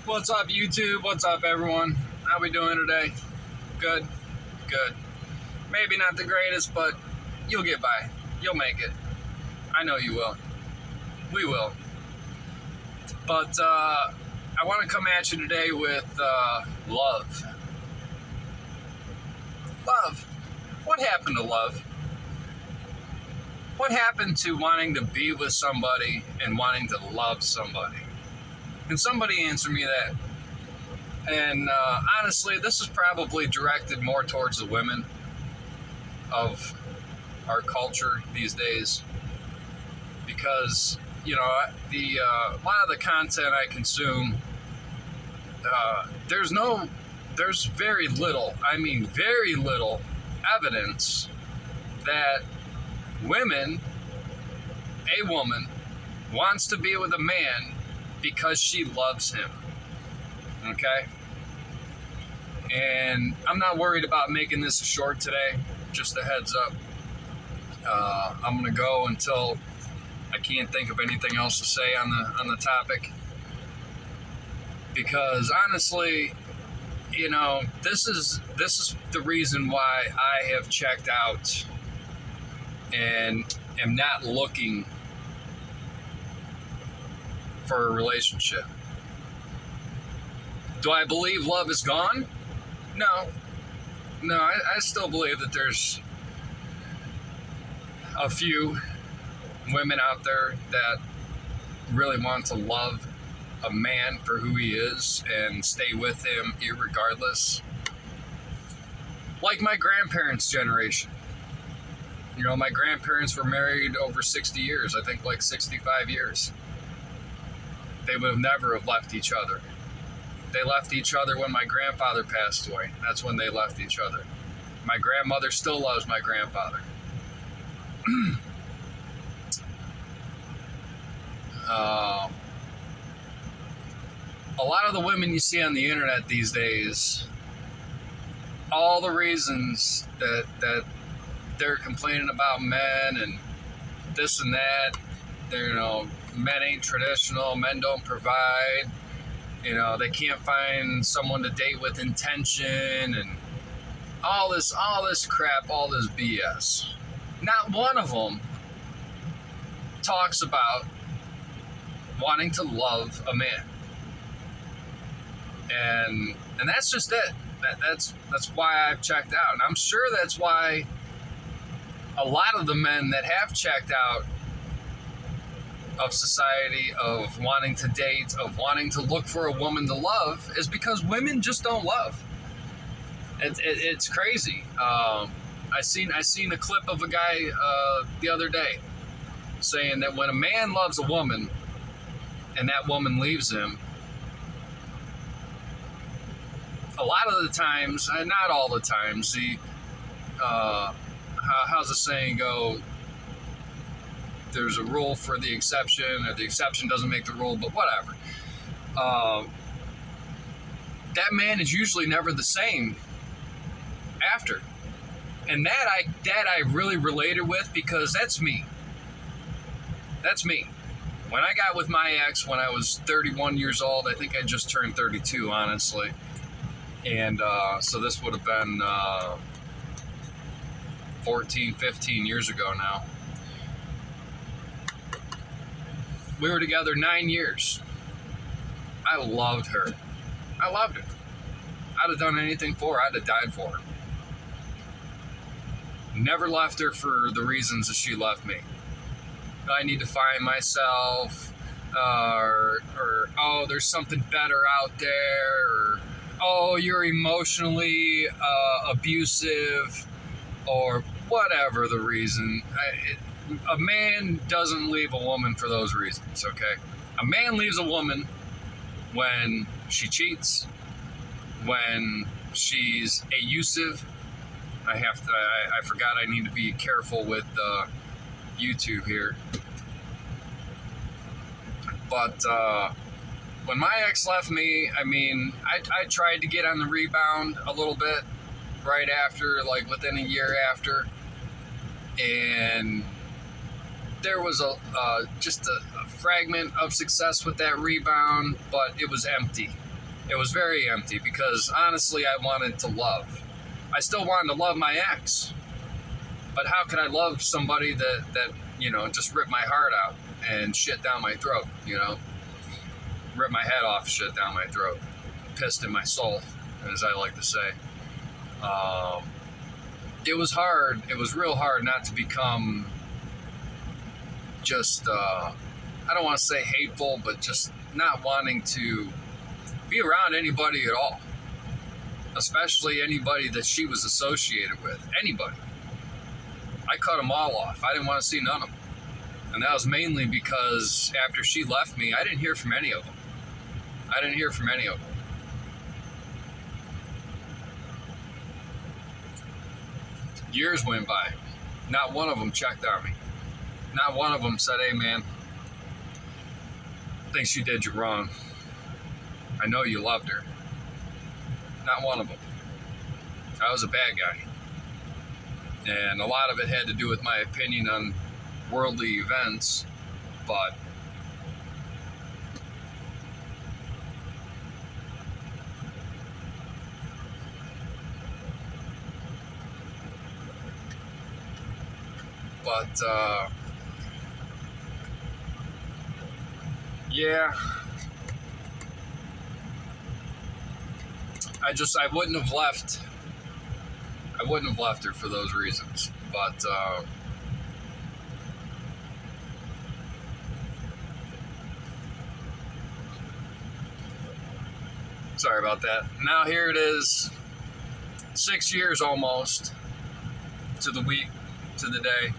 What's up, YouTube? What's up, everyone? How we doing today? Good? Good. Maybe not the greatest, but you'll get by. You'll make it. I know you will. We will. But I want to come at you today with love. Love. What happened to love? What happened to wanting to be with somebody and wanting to love somebody? Can somebody answer me that? And honestly, this is probably directed more towards the women of our culture these days, because a lot of the content I consume, there's very little, very little evidence that a woman wants to be with a man because she loves him. Okay? And I'm not worried about making this short today. Just a heads up. I'm gonna go until I can't think of anything else to say on the topic. Because honestly, this is the reason why I have checked out and am not looking for a relationship. Do I believe love is gone? No, I still believe that there's a few women out there that really want to love a man for who he is and stay with him irregardless. Like my grandparents' generation. My grandparents were married over 60 years, I think like 65 years. They would have never have left each other. They left each other when my grandfather passed away. That's when they left each other. My grandmother still loves my grandfather. A lot of the women you see on the internet these days, all the reasons that they're complaining about men and this and that, men ain't traditional, men don't provide, they can't find someone to date with intention, and all this crap, all this BS. Not one of them talks about wanting to love a man. And that's just it. That's why I've checked out. And I'm sure that's why a lot of the men that have checked out of society, of wanting to date, of wanting to look for a woman to love, is because women just don't love. It's crazy. I seen a clip of a guy the other day saying that when a man loves a woman and that woman leaves him, a lot of the times, and not all the times, how's the saying go? There's a rule for the exception, or the exception doesn't make the rule, but whatever. That man is usually never the same after. And that I really related with, because that's me. That's me. When I got with my ex when I was 31 years old, I think I just turned 32, honestly. And so this would have been 14, 15 years ago now. We were together 9 years. I loved her. I loved her. I'd have done anything for her. I'd have died for her. Never left her for the reasons that she left me. I need to find myself, or oh, there's something better out there, or oh, you're emotionally abusive, or whatever the reason. A man doesn't leave a woman for those reasons, okay? A man leaves a woman when she cheats, when she's abusive. I forgot I need to be careful with YouTube here. But when my ex left me, I tried to get on the rebound a little bit right after, like within a year after. And there was just a fragment of success with that rebound, but it was empty. It was very empty because honestly, I wanted to love. I still wanted to love my ex, but how could I love somebody that just ripped my heart out and shit down my throat? Ripped my head off, shit down my throat, pissed in my soul, as I like to say. It was hard. It was real hard not to become just, I don't want to say hateful, but just not wanting to be around anybody at all, especially anybody that she was associated with. Anybody. I cut them all off. I didn't want to see none of them. And that was mainly because after she left me, I didn't hear from any of them. Years went by. Not one of them checked on me. Not one of them said, hey man, I think she did you wrong. I know you loved her. Not one of them. I was a bad guy. And a lot of it had to do with my opinion on worldly events, but yeah, I wouldn't have left her for those reasons, but sorry about that. Now here it is, 6 years almost to the week, to the day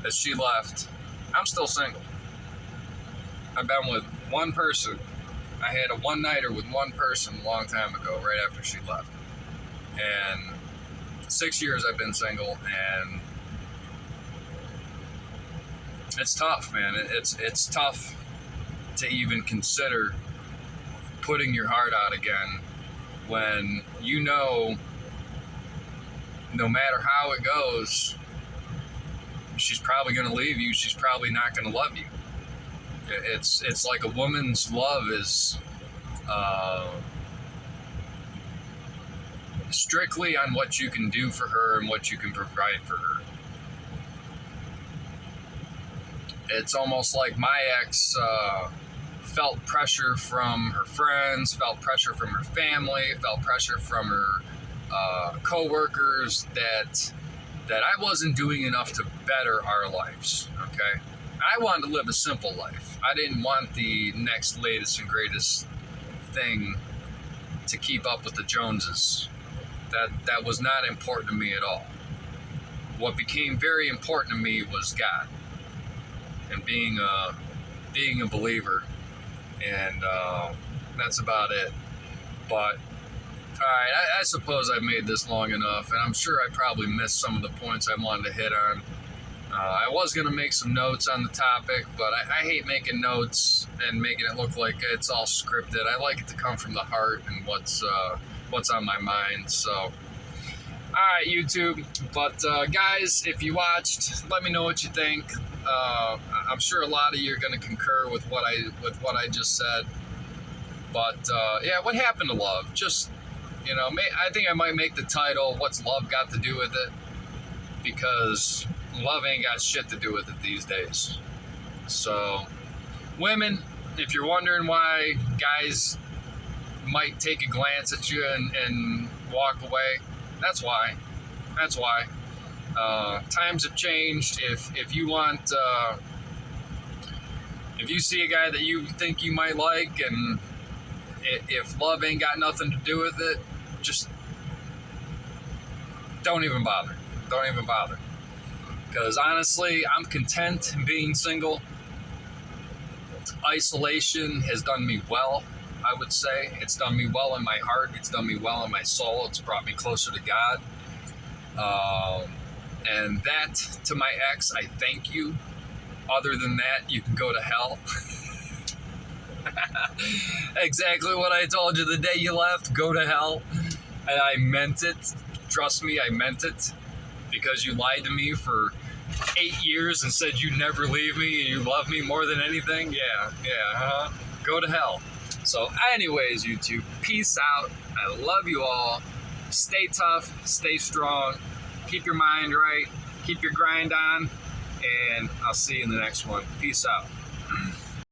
that she left. I'm still single. I've been with one person. I had a one-nighter with one person a long time ago, right after she left. And 6 years I've been single, and it's tough, man. It's tough to even consider putting your heart out again when no matter how it goes, she's probably going to leave you. She's probably not going to love you. It's like a woman's love is strictly on what you can do for her and what you can provide for her. It's almost like my ex felt pressure from her friends, felt pressure from her family, felt pressure from her co-workers that I wasn't doing enough to better our lives, okay? I wanted to live a simple life. I didn't want the next latest and greatest thing to keep up with the Joneses. That was not important to me at all. What became very important to me was God and being a believer, and that's about it. But all right, I suppose I've made this long enough, and I'm sure I probably missed some of the points I wanted to hit on. I was going to make some notes on the topic, but I hate making notes and making it look like it's all scripted. I like it to come from the heart and what's on my mind. So, all right, YouTube. But guys, if you watched, let me know what you think. I'm sure a lot of you are going to concur with what I just said. But yeah, what happened to love? Just I think I might make the title "What's Love Got to Do with It?" because love ain't got shit to do with it these days. So, women, if you're wondering why guys might take a glance at you and walk away, that's why. Times have changed. If you want, if you see a guy that you think you might like, and if love ain't got nothing to do with it, just don't even bother. Because honestly, I'm content being single. Isolation has done me well, I would say. It's done me well in my heart. It's done me well in my soul. It's brought me closer to God. And that, to my ex, I thank you. Other than that, you can go to hell. Exactly what I told you the day you left. Go to hell. And I meant it. Trust me, I meant it. Because you lied to me for 8 years and said you'd never leave me and you love me more than anything. Yeah, Go to hell. So anyways, YouTube, peace out. I love you all. Stay tough, stay strong, keep your mind right, keep your grind on, and I'll see you in the next one. Peace out.